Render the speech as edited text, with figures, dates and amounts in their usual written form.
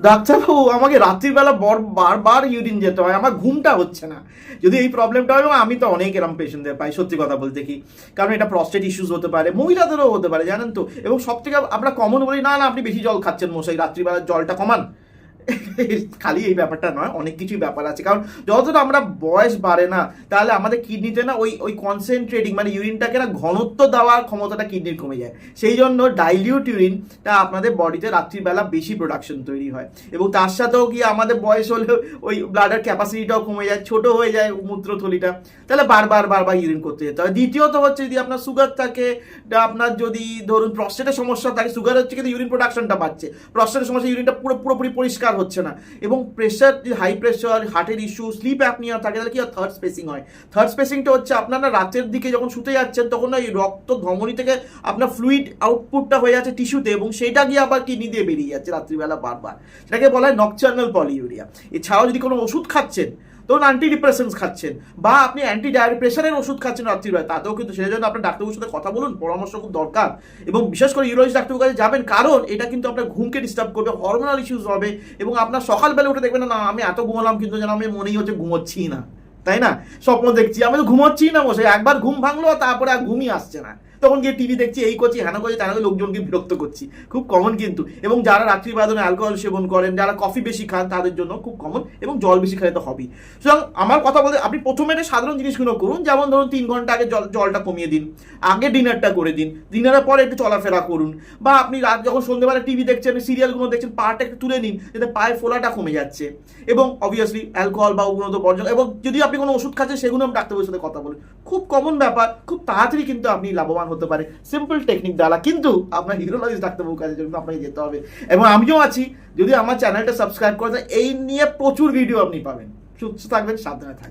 ডাক্তারবাবু আমাকে রাত্রিবেলা বারবার ইউরিন যেতে হয়, আমার ঘুমটা হচ্ছে না। যদি এই প্রবলেমটা হয়, এবং আমি তো অনেক এরকম পেশেন্টদের পাই সত্যি কথা বলতে কি, কারণ এটা প্রস্টেট ইস্যুস হতে পারে, মহিলাদেরও হতে পারে জানেন তো। এবং সব থেকে আমরা কমন বলি না না আপনি বেশি জল খাচ্ছেন মশাই, রাত্রিবেলা জলটা কমান। খালি এই ব্যাপারটা নয়, অনেক কিছুই ব্যাপার আছে। কারণ যতটা আমরা বয়স বাড়ে না, তাহলে আমাদের কিডনিতে না ওই ওই কনসেন্ট্রেটিং মানে ইউরিনটাকে না ঘনত্ব দেওয়ার ক্ষমতাটা কিডনির কমে যায়। সেই জন্য ডাইলিউট ইউরিনটা আপনাদের বডিতে রাত্রিবেলা বেশি প্রোডাকশন তৈরি হয়। এবং তার সাথেও কি আমাদের বয়স হলেও ওই ব্লাডের ক্যাপাসিটিটাও কমে যায়, ছোট হয়ে যায় মূত্রথলিটা, তাহলে বারবার ইউরিন করতে যেতে হয়। দ্বিতীয়ত হচ্ছে যদি আপনার সুগার থাকে, আপনার যদি ধরুন প্রস্টেটের সমস্যা থাকে, সুগার হচ্ছে কিন্তু ইউরিন প্রোডাকশনটা বাড়ছে, প্রস্টেটের সমস্যা ইউরিনটা পুরোপুরি পরিষ্কার হচ্ছে না, এবং প্রেশার, হাই প্রেশার, হার্টের ইস্যু, স্লিপ অ্যাপনিয়া থাকে, তাহলে কি থার্ড স্পেসিং হয়। থার্ড স্পেসিংটা হচ্ছে আপনারা রাতের দিকে যখন শুতে যাচ্ছেন তখন ওই রক্ত ধমনী থেকে আপনার ফ্লুইড আউটপুটটা হয়ে যাচ্ছে টিস্যুতে, এবং সেটা গিয়ে আবার কিডনি দিয়ে বেরিয়ে যাচ্ছে রাত্রিবেলা বারবার। সেটাকে বলা হয় নকচার্নাল পলিউরিয়া। এছাড়াও যদি কোনো ওষুধ খাচ্ছেন, ধরুন অ্যান্টি ডিপ্রেসেন্টস খাচ্ছেন, বা আপনি অ্যান্টি প্রেশারের ওষুধ খাচ্ছেন রাত্রিবেলা, তাতেও কিন্তু সেই জন্য আপনার ডাক্তারবাবুর সাথে কথা বলুন, পরামর্শ খুব দরকার। এবং বিশেষ করে ইউরোলজি ডাক্তারবাবুর কাছে যাবেন, কারণ এটা কিন্তু আপনার ঘুমকে ডিস্টার্ব করবে, হরমোনাল ইস্যুস হবে, এবং আপনার সকালবেলা উঠে দেখবেন না আমি এত ঘুমালাম কিন্তু যেন আমি মনেই হচ্ছে ঘুমোচ্ছি না, তাই না? স্বপ্ন দেখছি, আমি তো ঘুমোচ্ছি না বসে, একবার ঘুম ভাঙলো তারপরে আর ঘুমই আসছে না, তখন গিয়ে টিভি দেখছি, এই করছি, হ্যানা করছি, তেনা করে লোকজনকে বিরক্ত করছি, খুব কমন কিন্তু। এবং যারা রাত্রিবেলা ধরুন অ্যালকোহল সেবন করেন, যারা কফি বেশি খান, তাদের জন্য খুব কমন, এবং জল বেশি খেলে তো হবেই। সুতরাং আমার কথা বলতে আপনি প্রথমে সাধারণ জিনিসগুলো করুন, যেমন ধরুন 3 ঘন্টা আগে জলটা কমিয়ে দিন, আগে ডিনারটা করে দিন, ডিনারের পরে একটু চলাফেরা করুন, বা আপনি রাত যখন সন্ধ্যেবেলা টিভি দেখছেন, সিরিয়ালগুলো দেখছেন, পাটা একটু তুলে নিন, যাতে পায়ের ফোলাটা কমে যাচ্ছে। এবং অবভিয়াসলি অ্যালকোহল বা উন্নত বর্জন, এবং যদি আপনি কোনো ওষুধ খাচ্ছেন সেগুলো আমি ডাক্তারের সাথে কথা বলুন। খুব কমন ব্যাপার, খুব তাড়াতাড়ি কিন্তু আপনি লাভবান হতে পারে সিম্পল টেকনিক দ্বারা। কিন্তু আপনার ইউরোলজিস্ট ডাক্তারবাবুর কাছে জন্য আপনাকে যেতে হবে, এবং আমিও আছি। যদি আমার চ্যানেলটা সাবস্ক্রাইব করে দেন, এই নিয়ে প্রচুর ভিডিও আপনি পাবেন। সুস্থ থাকবেন, সাবধানে থাকবেন।